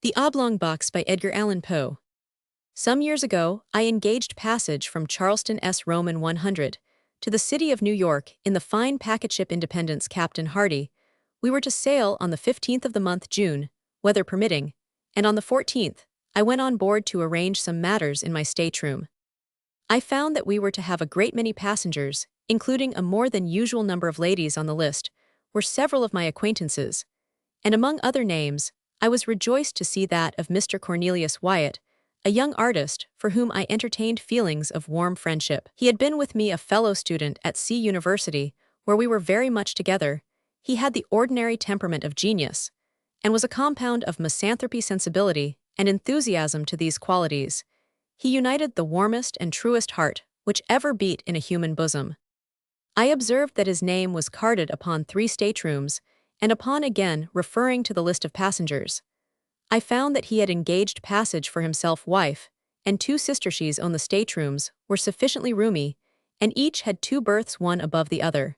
The Oblong Box by Edgar Allan Poe. Some years ago, I engaged passage from Charleston S. Roman 100 to the city of New York in the fine packet ship Independence Captain Hardy. We were to sail on the 15th of the month June, weather permitting, and on the 14th, I went on board to arrange some matters in my stateroom. I found that we were to have a great many passengers, including a more than usual number of ladies on the list, were several of my acquaintances, and among other names, I was rejoiced to see that of Mr. Cornelius Wyatt, a young artist for whom I entertained feelings of warm friendship. He had been with me a fellow student at C University, where we were very much together. He had the ordinary temperament of genius, and was a compound of misanthropy, sensibility, and enthusiasm. To these qualities, he united the warmest and truest heart which ever beat in a human bosom. I observed that his name was carded upon 3 staterooms, and upon again referring to the list of passengers, I found that he had engaged passage for himself, wife, and 2 sisters. She's owned the staterooms were sufficiently roomy, and each had 2 berths, one above the other.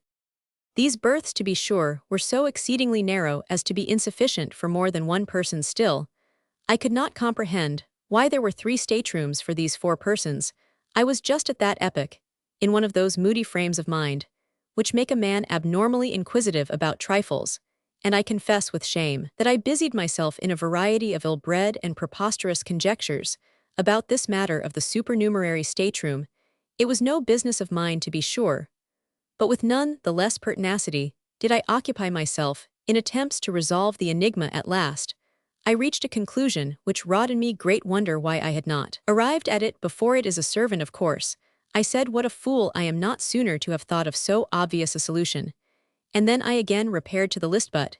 These berths, to be sure, were so exceedingly narrow as to be insufficient for more than one person. Still, I could not comprehend why there were 3 staterooms for these 4 persons. I was just at that epoch in one of those moody frames of mind which make a man abnormally inquisitive about trifles, and I confess with shame that I busied myself in a variety of ill-bred and preposterous conjectures about this matter of the supernumerary stateroom. It was no business of mine, to be sure, but with none the less pertinacity did I occupy myself in attempts to resolve the enigma. At last, I reached a conclusion which wrought in me great wonder why I had not arrived at it before. It is a servant, of course. I said, what a fool I am not sooner to have thought of so obvious a solution. And then I again repaired to the list, but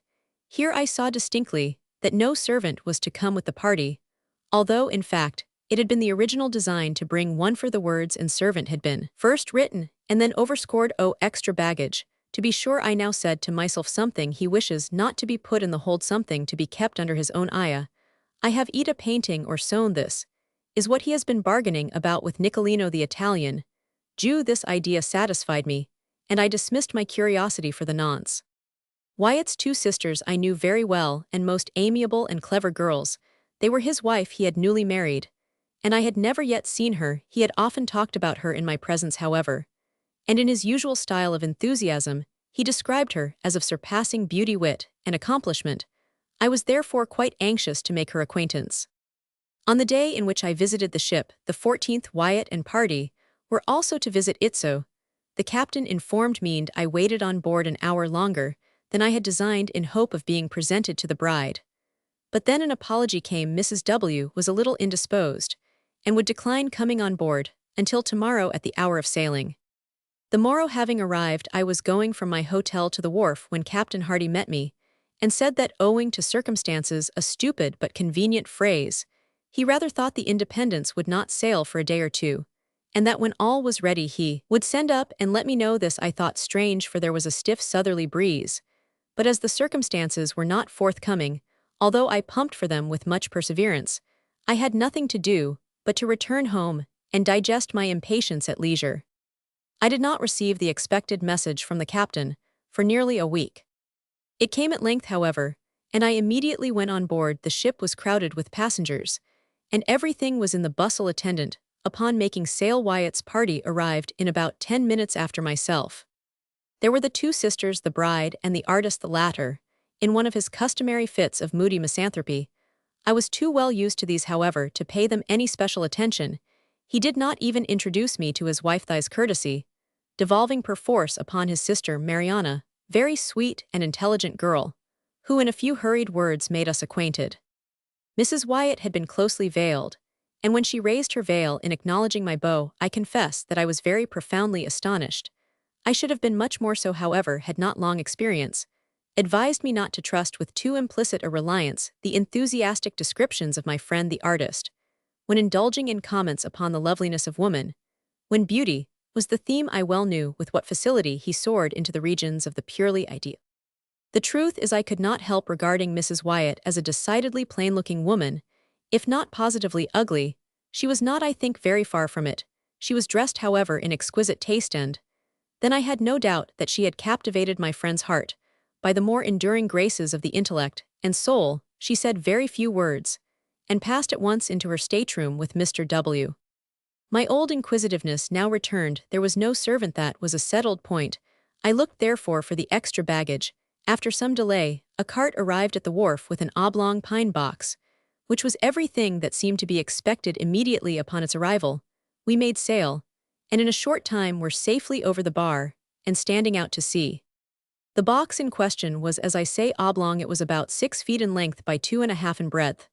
here I saw distinctly that no servant was to come with the party, although, in fact, it had been the original design to bring one, for the words and servant had been first written and then overscored. Oh, extra baggage. To be sure, I now said to myself, something he wishes not to be put in the hold, something to be kept under his own eye. I have either painting or sewn. This is what he has been bargaining about with Nicolino the Italian Jew. This idea satisfied me, and I dismissed my curiosity for the nonce. Wyatt's 2 sisters I knew very well, and most amiable and clever girls. They were his wife. He had newly married, and I had never yet seen her. He had often talked about her in my presence, however, and in his usual style of enthusiasm, he described her as of surpassing beauty, wit, and accomplishment. I was therefore quite anxious to make her acquaintance. On the day in which I visited the ship, the 14th, Wyatt and party were also to visit Itso. The captain informed me I waited on board an hour longer than I had designed, in hope of being presented to the bride. But then an apology came. Mrs. W. was a little indisposed, and would decline coming on board until tomorrow at the hour of sailing. The morrow having arrived, I was going from my hotel to the wharf when Captain Hardy met me, and said that, owing to circumstances, a stupid but convenient phrase, he rather thought the Independence would not sail for a day or 2, and that when all was ready he would send up and let me know. This I thought strange, for there was a stiff southerly breeze, but as the circumstances were not forthcoming, although I pumped for them with much perseverance, I had nothing to do but to return home and digest my impatience at leisure. I did not receive the expected message from the captain for nearly a week. It came at length, however, and I immediately went on board. The ship was crowded with passengers, and everything was in the bustle attendant upon making sail. Wyatt's party arrived in about 10 minutes after myself. There were the 2 sisters, the bride, and the artist, the latter, in one of his customary fits of moody misanthropy. I was too well used to these, however, to pay them any special attention. He did not even introduce me to his wife, thy's courtesy, devolving perforce upon his sister Mariana, very sweet and intelligent girl, who in a few hurried words made us acquainted. Mrs. Wyatt had been closely veiled, and when she raised her veil in acknowledging my bow, I confess that I was very profoundly astonished. I should have been much more so, however, had not long experience advised me not to trust with too implicit a reliance the enthusiastic descriptions of my friend the artist, when indulging in comments upon the loveliness of woman, when beauty was the theme. I well knew with what facility he soared into the regions of the purely ideal. The truth is, I could not help regarding Mrs. Wyatt as a decidedly plain-looking woman, if not positively ugly. She was not, I think, very far from it. She was dressed, however, in exquisite taste, and then I had no doubt that she had captivated my friend's heart by the more enduring graces of the intellect and soul. She said very few words, and passed at once into her stateroom with Mr. W. My old inquisitiveness now returned. There was no servant. That was a settled point. I looked therefore for the extra baggage. After some delay, a cart arrived at the wharf with an oblong pine box, which was everything that seemed to be expected immediately upon its arrival. We made sail, and in a short time were safely over the bar and standing out to sea. The box in question was, as I say, oblong. It was about 6 feet in length by 2.5 in breadth.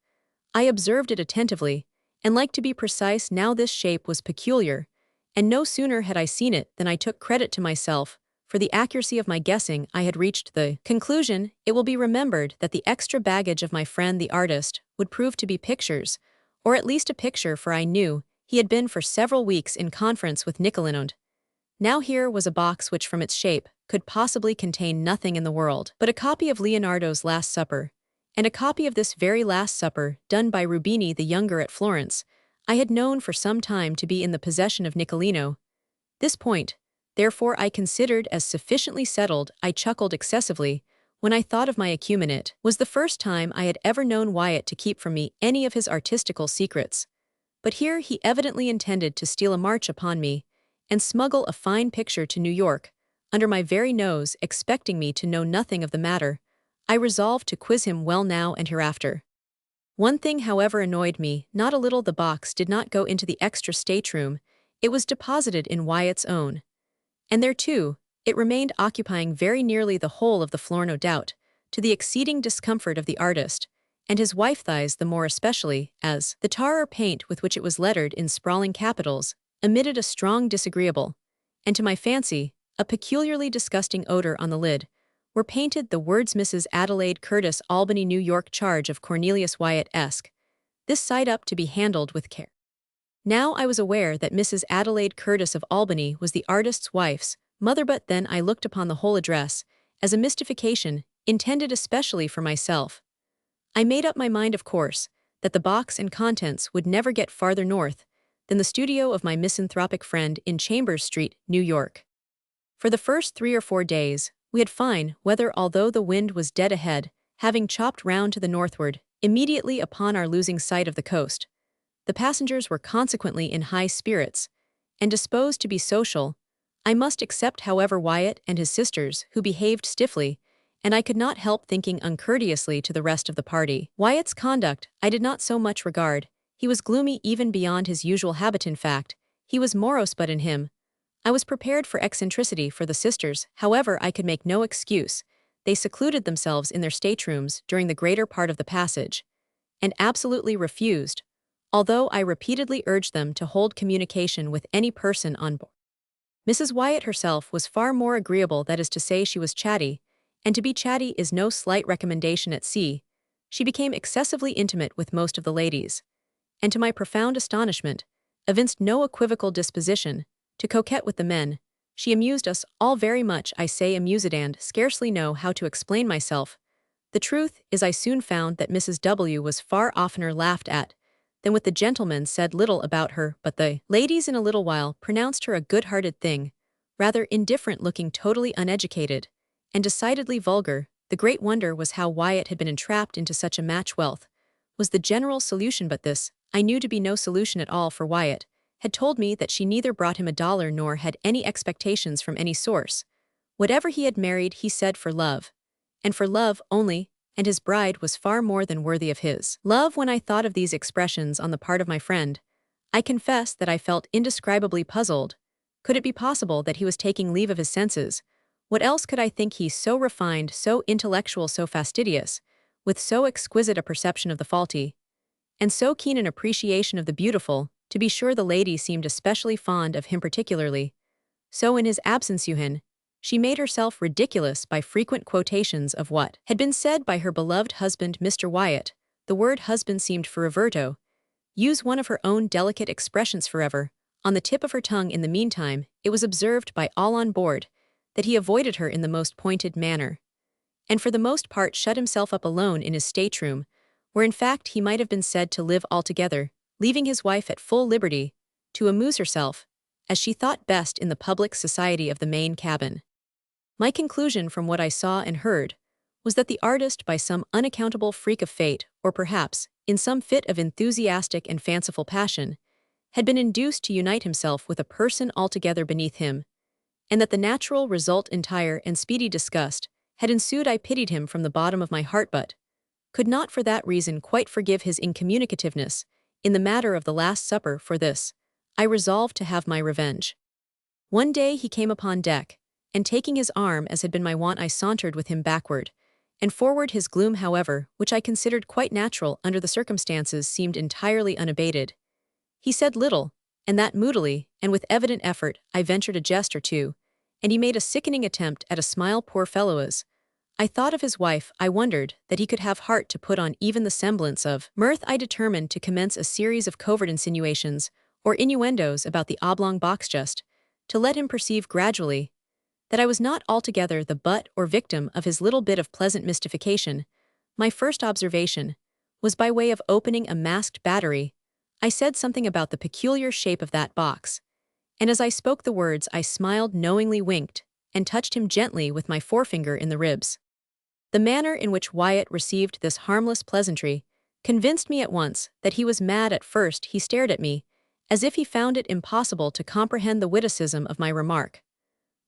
I observed it attentively, and like to be precise. Now this shape was peculiar, and no sooner had I seen it than I took credit to myself for the accuracy of my guessing. I had reached the conclusion. It will be remembered that the extra baggage of my friend the artist would prove to be pictures, or at least a picture, for I knew he had been for several weeks in conference with Nicolinode. Now here was a box which from its shape could possibly contain nothing in the world but a copy of Leonardo's Last Supper, and a copy of this very Last Supper, done by Rubini the younger at Florence, I had known for some time to be in the possession of Nicolino. This point, therefore, I considered as sufficiently settled. I chuckled excessively when I thought of my acumen. It was the first time I had ever known Wyatt to keep from me any of his artistical secrets. But here he evidently intended to steal a march upon me and smuggle a fine picture to New York, under my very nose, expecting me to know nothing of the matter. I resolved to quiz him well now and hereafter. One thing, however, annoyed me not a little. The box did not go into the extra stateroom. It was deposited in Wyatt's own. And there, too, it remained, occupying very nearly the whole of the floor, no doubt, to the exceeding discomfort of the artist, and his wife thighs the more especially, as the tar or paint with which it was lettered in sprawling capitals emitted a strong disagreeable, and to my fancy, a peculiarly disgusting odor. On the lid were painted the words Mrs. Adelaide Curtis, Albany, New York, charge of Cornelius Wyatt-esque, this side up to be handled with care. Now I was aware that Mrs. Adelaide Curtis of Albany was the artist's wife's mother, but then I looked upon the whole address as a mystification intended especially for myself. I made up my mind, of course, that the box and contents would never get farther north than the studio of my misanthropic friend in Chambers Street, New York. For the first 3 or 4 days, we had fine weather, although the wind was dead ahead, having chopped round to the northward, immediately upon our losing sight of the coast. The passengers were consequently in high spirits, and disposed to be social. I must except, however, Wyatt and his sisters, who behaved stiffly, and I could not help thinking uncourteously to the rest of the party. Wyatt's conduct I did not so much regard. He was gloomy even beyond his usual habit. In fact, he was morose, but in him I was prepared for eccentricity. For the sisters, however, I could make no excuse. They secluded themselves in their staterooms during the greater part of the passage, and absolutely refused, although I repeatedly urged them to hold communication with any person on board. Mrs. Wyatt herself was far more agreeable, that is to say, she was chatty, and to be chatty is no slight recommendation at sea. She became excessively intimate with most of the ladies, and to my profound astonishment, evinced no equivocal disposition to coquette with the men. She amused us all very much. I say amused and scarcely know how to explain myself. The truth is, I soon found that Mrs. W. was far oftener laughed at than with the gentlemen, said little about her, but the ladies in a little while pronounced her a good-hearted thing, rather indifferent-looking, totally uneducated, and decidedly vulgar. The great wonder was how Wyatt had been entrapped into such a match. Wealth was the general solution, but this I knew to be no solution at all, for Wyatt had told me that she neither brought him a dollar nor had any expectations from any source. Whatever he had married, he said, for love, and for love only, and his bride was far more than worthy of his love. When I thought of these expressions on the part of my friend, I confess that I felt indescribably puzzled. Could it be possible that he was taking leave of his senses? What else could I think? He so refined, so intellectual, so fastidious, with so exquisite a perception of the faulty, and so keen an appreciation of the beautiful. To be sure, the lady seemed especially fond of him particularly. So in his absence, she made herself ridiculous by frequent quotations of what had been said by her beloved husband, Mr. Wyatt. The word husband seemed for Roberto use one of her own delicate expressions forever on the tip of her tongue. In the meantime, it was observed by all on board that he avoided her in the most pointed manner, and for the most part shut himself up alone in his stateroom, where in fact he might have been said to live altogether, leaving his wife at full liberty to amuse herself, as she thought best, in the public society of the main cabin. My conclusion from what I saw and heard was that the artist, by some unaccountable freak of fate, or perhaps, in some fit of enthusiastic and fanciful passion, had been induced to unite himself with a person altogether beneath him, and that the natural result entire and speedy disgust had ensued. I pitied him from the bottom of my heart, but could not for that reason quite forgive his incommunicativeness in the matter of the Last Supper. For this, I resolved to have my revenge. One day he came upon deck, and taking his arm as had been my wont, I sauntered with him backward and forward. His gloom, however, which I considered quite natural under the circumstances, seemed entirely unabated. He said little, and that moodily, and with evident effort. I ventured a jest or two, and he made a sickening attempt at a smile. Poor fellow, as I thought of his wife, I wondered that he could have heart to put on even the semblance of mirth. I determined to commence a series of covert insinuations or innuendos about the Oblong Box, just to let him perceive gradually that I was not altogether the butt or victim of his little bit of pleasant mystification. My first observation was by way of opening a masked battery. I said something about the peculiar shape of that box, and as I spoke the words I smiled knowingly, winked, and touched him gently with my forefinger in the ribs. The manner in which Wyatt received this harmless pleasantry convinced me at once that he was mad. At first he stared at me, as if he found it impossible to comprehend the witticism of my remark.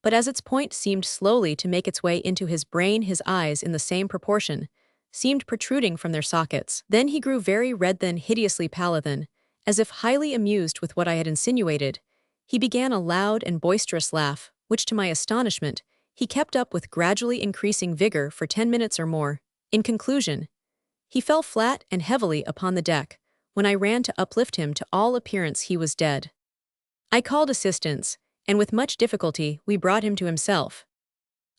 But as its point seemed slowly to make its way into his brain, his eyes, in the same proportion, seemed protruding from their sockets. Then he grew very red, then hideously pallid, then, as if highly amused with what I had insinuated, he began a loud and boisterous laugh, which to my astonishment, he kept up with gradually increasing vigor for 10 minutes or more. In conclusion, he fell flat and heavily upon the deck. When I ran to uplift him, to all appearance he was dead. I called assistance, and with much difficulty we brought him to himself.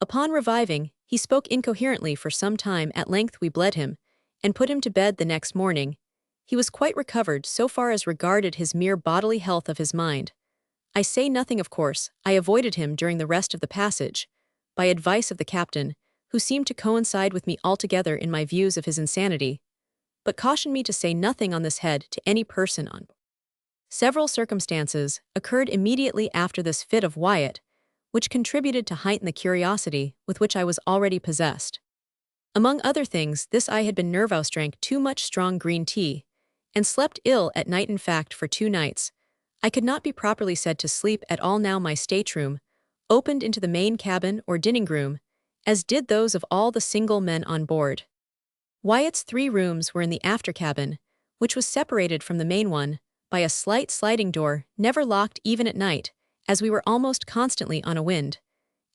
Upon reviving, he spoke incoherently for some time. At length we bled him, and put him to bed. The next morning, he was quite recovered so far as regarded his mere bodily health. Of his mind, I say nothing, of course. I avoided him during the rest of the passage, by advice of the captain, who seemed to coincide with me altogether in my views of his insanity, but cautioned me to say nothing on this head to any person on board. Several circumstances occurred immediately after this fit of Wyatt, which contributed to heighten the curiosity with which I was already possessed. Among other things, this: I had been nervous, drank too much strong green tea, and slept ill at night. In fact, for 2 nights, I could not be properly said to sleep at all. Now my stateroom opened into the main cabin or dining room, as did those of all the single men on board. Wyatt's 3 rooms were in the after cabin, which was separated from the main one by a slight sliding door, never locked even at night, as we were almost constantly on a wind,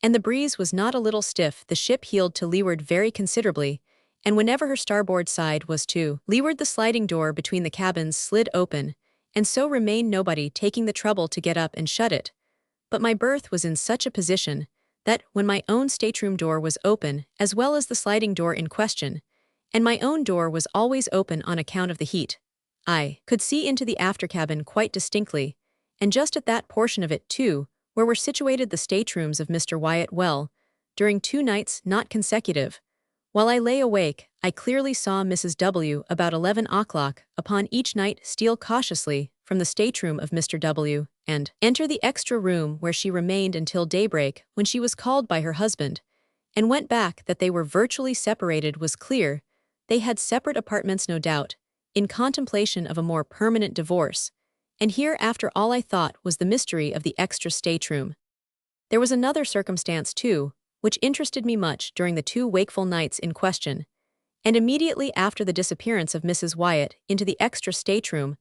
and the breeze was not a little stiff. The ship heeled to leeward very considerably, and whenever her starboard side was to leeward, the sliding door between the cabins slid open, and so remained, nobody taking the trouble to get up and shut it. But my berth was in such a position that, when my own stateroom door was open, as well as the sliding door in question, and my own door was always open on account of the heat, I could see into the after cabin quite distinctly, and just at that portion of it, too, where were situated the staterooms of Mr. Wyatt. Well, during 2 nights, not consecutive, while I lay awake, I clearly saw Mrs. W. about 11 o'clock upon each night steal cautiously from the stateroom of Mr. W. and enter the extra room, where she remained until daybreak, when she was called by her husband, and went back. That they were virtually separated was clear. They had separate apartments, no doubt, in contemplation of a more permanent divorce, and here, after all, I thought, was the mystery of the extra stateroom. There was another circumstance, too, which interested me much during the 2 wakeful nights in question, and immediately after the disappearance of Mrs. Wyatt into the extra stateroom,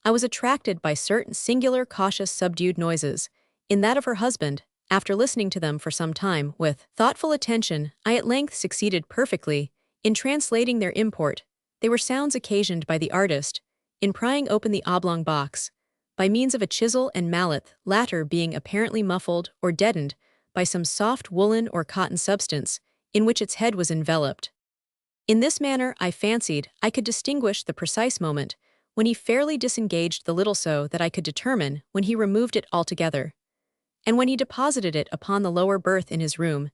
I was attracted by certain singular, cautious, subdued noises in that of her husband. After listening to them for some time with thoughtful attention, I at length succeeded perfectly in translating their import. They were sounds occasioned by the artist in prying open the oblong box by means of a chisel and mallet, latter being apparently muffled or deadened by some soft woolen or cotton substance in which its head was enveloped. In this manner, I fancied I could distinguish the precise moment when he fairly disengaged the little, so that I could determine when he removed it altogether, and when he deposited it upon the lower berth in his room.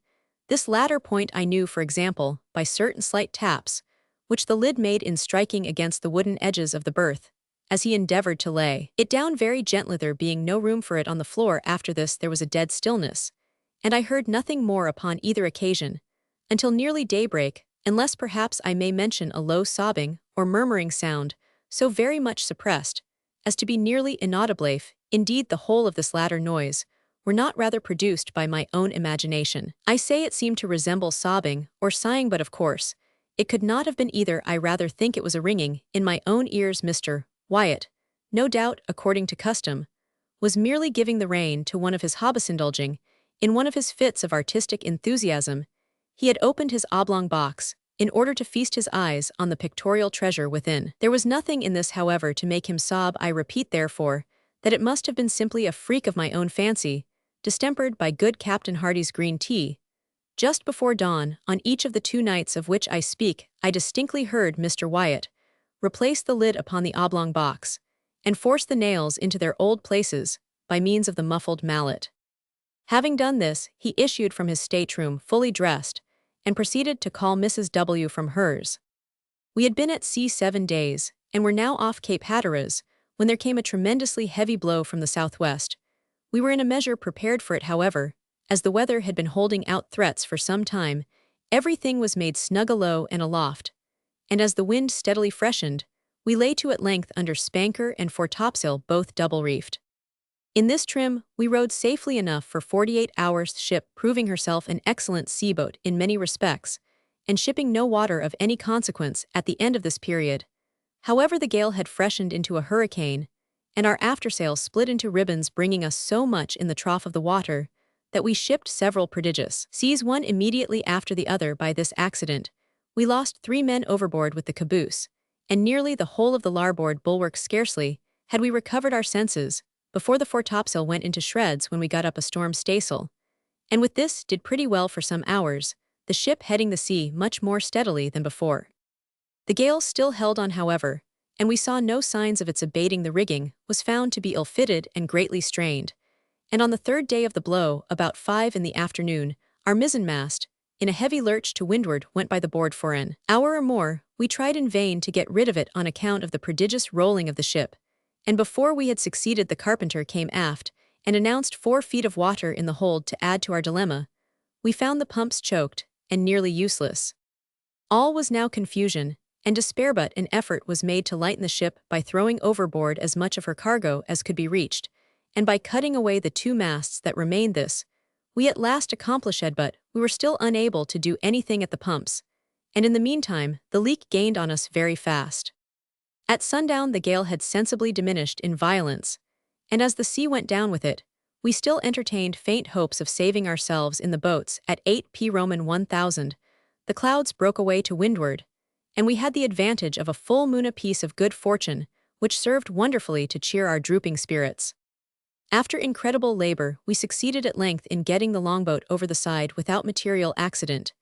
This latter point I knew, for example, by certain slight taps which the lid made in striking against the wooden edges of the berth, as he endeavored to lay it down very gently, there being no room for it on the floor. After this there was a dead stillness, and I heard nothing more upon either occasion, until nearly daybreak, unless perhaps I may mention a low sobbing or murmuring sound, so very much suppressed, as to be nearly inaudible if, indeed the whole of this latter noise, were not rather produced by my own imagination. I say it seemed to resemble sobbing or sighing, but of course, it could not have been either. I rather think it was a ringing in my own ears. Mr. Wyatt, no doubt, according to custom, was merely giving the rein to one of his hobbies. Indulging in one of his fits of artistic enthusiasm, he had opened his oblong box in order to feast his eyes on the pictorial treasure within. There was nothing in this, however, to make him sob. I repeat, therefore, that it must have been simply a freak of my own fancy, distempered by good Captain Hardy's green tea. Just before dawn, on each of the 2 nights of which I speak, I distinctly heard Mr. Wyatt replace the lid upon the oblong box, and force the nails into their old places by means of the muffled mallet. Having done this, he issued from his stateroom fully dressed, and proceeded to call Mrs. W. from hers. We had been at sea 7 days, and were now off Cape Hatteras, when there came a tremendously heavy blow from the southwest. We were in a measure prepared for it, however, as the weather had been holding out threats for some time. Everything was made snug alow and aloft, and as the wind steadily freshened, we lay to at length under spanker and foretopsail, both double-reefed. In this trim, we rode safely enough for 48 hours, the ship proving herself an excellent seaboat in many respects, and shipping no water of any consequence at the end of this period. However, the gale had freshened into a hurricane, and our aftersail split into ribbons, bringing us so much in the trough of the water that we shipped several prodigious seas, one immediately after the other. By this accident, we lost 3 men overboard with the caboose, and nearly the whole of the larboard bulwark. Scarcely had we recovered our senses before the foretopsail went into shreds when we got up a storm staysail, and with this did pretty well for some hours, the ship heading the sea much more steadily than before. The gale still held on, however, and we saw no signs of its abating. The rigging was found to be ill-fitted and greatly strained, and on the 3rd day of the blow, about 5 in the afternoon, our mizzenmast, in a heavy lurch to windward, went by the board. For an hour or more, we tried in vain to get rid of it on account of the prodigious rolling of the ship, and before we had succeeded, the carpenter came aft and announced 4 feet of water in the hold. To add to our dilemma, we found the pumps choked and nearly useless. All was now confusion and despair, but an effort was made to lighten the ship by throwing overboard as much of her cargo as could be reached, and by cutting away the 2 masts that remained. This we at last accomplished, but we were still unable to do anything at the pumps, and in the meantime the leak gained on us very fast. At sundown the gale had sensibly diminished in violence, and as the sea went down with it, we still entertained faint hopes of saving ourselves in the boats. At 8 p. Roman 1000, the clouds broke away to windward, and we had the advantage of a full moon, a piece of good fortune, which served wonderfully to cheer our drooping spirits. After incredible labor, we succeeded at length in getting the longboat over the side without material accident,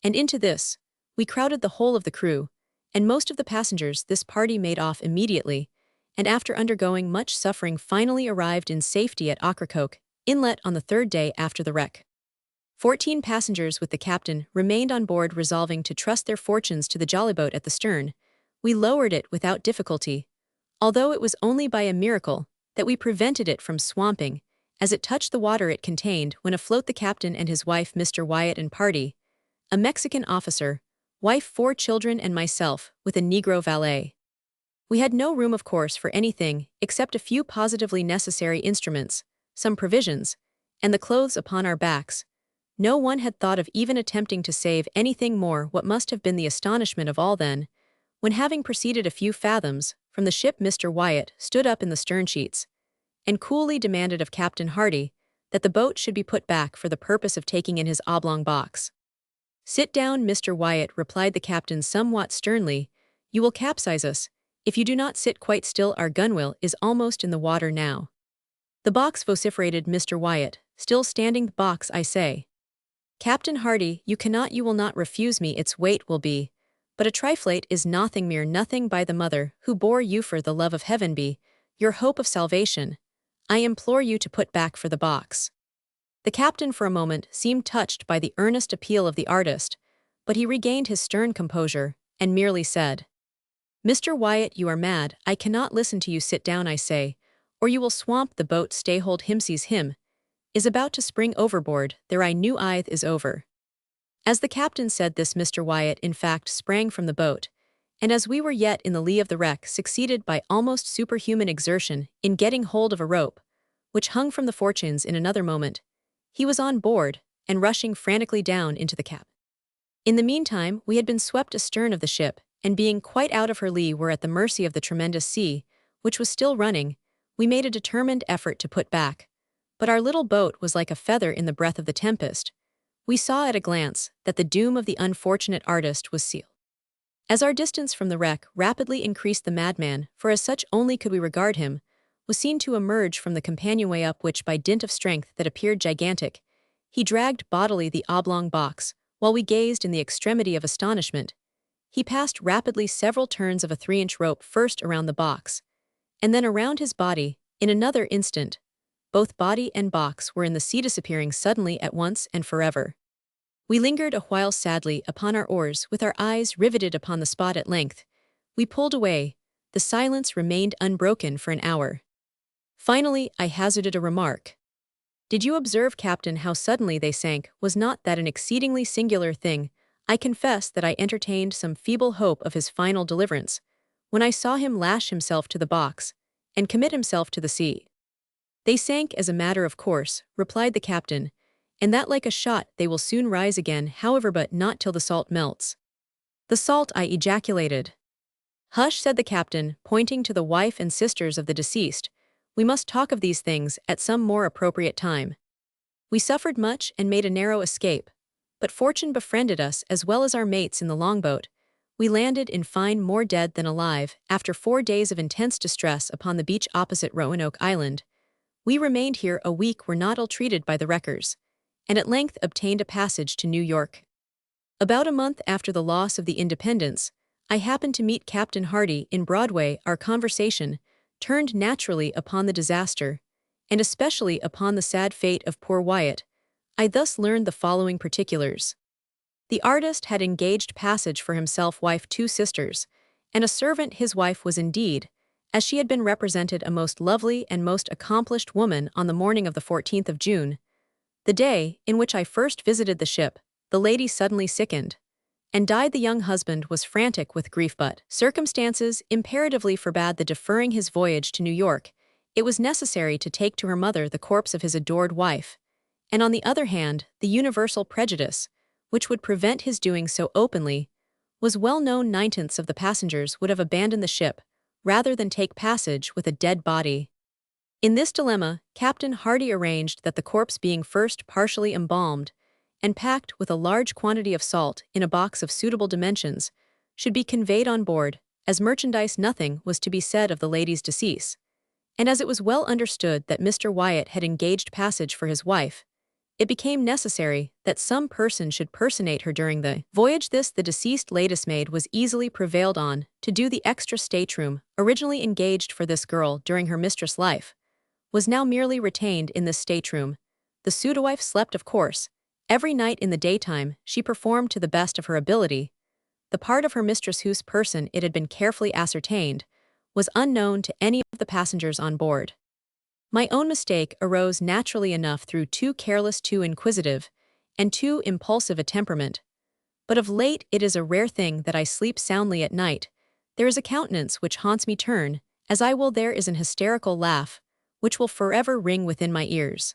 and into this we crowded the whole of the crew, and most of the passengers. This party made off immediately, and after undergoing much suffering finally arrived in safety at Ocracoke Inlet on the 3rd day after the wreck. 14 passengers with the captain remained on board, resolving to trust their fortunes to the jollyboat at the stern. We lowered it without difficulty, although it was only by a miracle that we prevented it from swamping, as it touched the water it contained. When afloat, the captain and his wife, Mr. Wyatt, and party, a Mexican officer, wife, 4 children, and myself, with a Negro valet. We had no room, of course, for anything except a few positively necessary instruments, some provisions, and the clothes upon our backs. No one had thought of even attempting to save anything more. What must have been the astonishment of all then, when, having proceeded a few fathoms from the ship, Mr. Wyatt stood up in the stern sheets and coolly demanded of Captain Hardy that the boat should be put back for the purpose of taking in his oblong box. "Sit down, Mr. Wyatt," replied the captain somewhat sternly. "You will capsize us if you do not sit quite still. Our gunwale is almost in the water now." "The box," vociferated Mr. Wyatt, still standing. "The box, I say." "Captain Hardy, you will not refuse me. Its weight will be but a triflate is nothing, mere nothing. By the mother who bore you, for the love of heaven, be your hope of salvation, I implore you to put back for the box." The captain for a moment seemed touched by the earnest appeal of the artist, but he regained his stern composure and merely said, "Mr. Wyatt, you are mad. I cannot listen to you. Sit down, I say, or you will swamp the boat. Stay hold him, seize him, is about to spring overboard. There, I knew Ithe is over." As the captain said this, Mr. Wyatt in fact sprang from the boat, and as we were yet in the lee of the wreck, succeeded by almost superhuman exertion in getting hold of a rope, which hung from the fortunes in another moment. He was on board, and rushing frantically down into the cabin. In the meantime, we had been swept astern of the ship, and being quite out of her lee were at the mercy of the tremendous sea, which was still running. We made a determined effort to put back, but our little boat was like a feather in the breath of the tempest. We saw at a glance that the doom of the unfortunate artist was sealed. As our distance from the wreck rapidly increased, the madman, for as such only could we regard him, was seen to emerge from the companionway up which, by dint of strength that appeared gigantic, he dragged bodily the oblong box, while we gazed in the extremity of astonishment. He passed rapidly several turns of a 3-inch rope, first around the box, and then around his body. In another instant, both body and box were in the sea, disappearing suddenly at once and forever. We lingered a while sadly upon our oars, with our eyes riveted upon the spot. At length, we pulled away. The silence remained unbroken for an hour. Finally, I hazarded a remark. "Did you observe, Captain, how suddenly they sank? Was not that an exceedingly singular thing?" I confess that I entertained some feeble hope of his final deliverance, when I saw him lash himself to the box, and commit himself to the sea. "They sank as a matter of course," replied the captain, "and that like a shot. They will soon rise again, however, but not till the salt melts." "The salt!" I ejaculated. "Hush," said the captain, pointing to the wife and sisters of the deceased. "We must talk of these things at some more appropriate time. We suffered much and made a narrow escape, but fortune befriended us as well as our mates in the longboat. We landed, in fine, more dead than alive, after 4 days of intense distress upon the beach opposite Roanoke Island. We remained here a week, were not ill-treated by the wreckers, and at length obtained a passage to New York. About a month after the loss of the Independence, I happened to meet Captain Hardy in Broadway. Our conversation turned naturally upon the disaster, and especially upon the sad fate of poor Wyatt. I thus learned the following particulars. The artist had engaged passage for himself, wife, 2 sisters, and a servant. His wife was indeed, as she had been represented, a most lovely and most accomplished woman. On the morning of the 14th of June, the day in which I first visited the ship, the lady suddenly sickened and died. The young husband was frantic with grief, but circumstances imperatively forbade the deferring his voyage to New York. It was necessary to take to her mother the corpse of his adored wife, and on the other hand, the universal prejudice, which would prevent his doing so openly, was well known. 9/10 of the passengers would have abandoned the ship rather than take passage with a dead body. In this dilemma, Captain Hardy arranged that the corpse, being first partially embalmed and packed with a large quantity of salt in a box of suitable dimensions, should be conveyed on board. As merchandise, nothing was to be said of the lady's decease, and as it was well understood that Mr. Wyatt had engaged passage for his wife, it became necessary that some person should personate her during the voyage. This the deceased lady's maid was easily prevailed on to do. The extra stateroom, originally engaged for this girl during her mistress' life, was now merely retained in this stateroom. The pseudo-wife slept, of course, every night. In the daytime, she performed to the best of her ability the part of her mistress, whose person, it had been carefully ascertained, was unknown to any of the passengers on board. My own mistake arose naturally enough through too careless, too inquisitive, and too impulsive a temperament. But of late it is a rare thing that I sleep soundly at night. There is a countenance which haunts me, turn as I will. There is an hysterical laugh which will forever ring within my ears.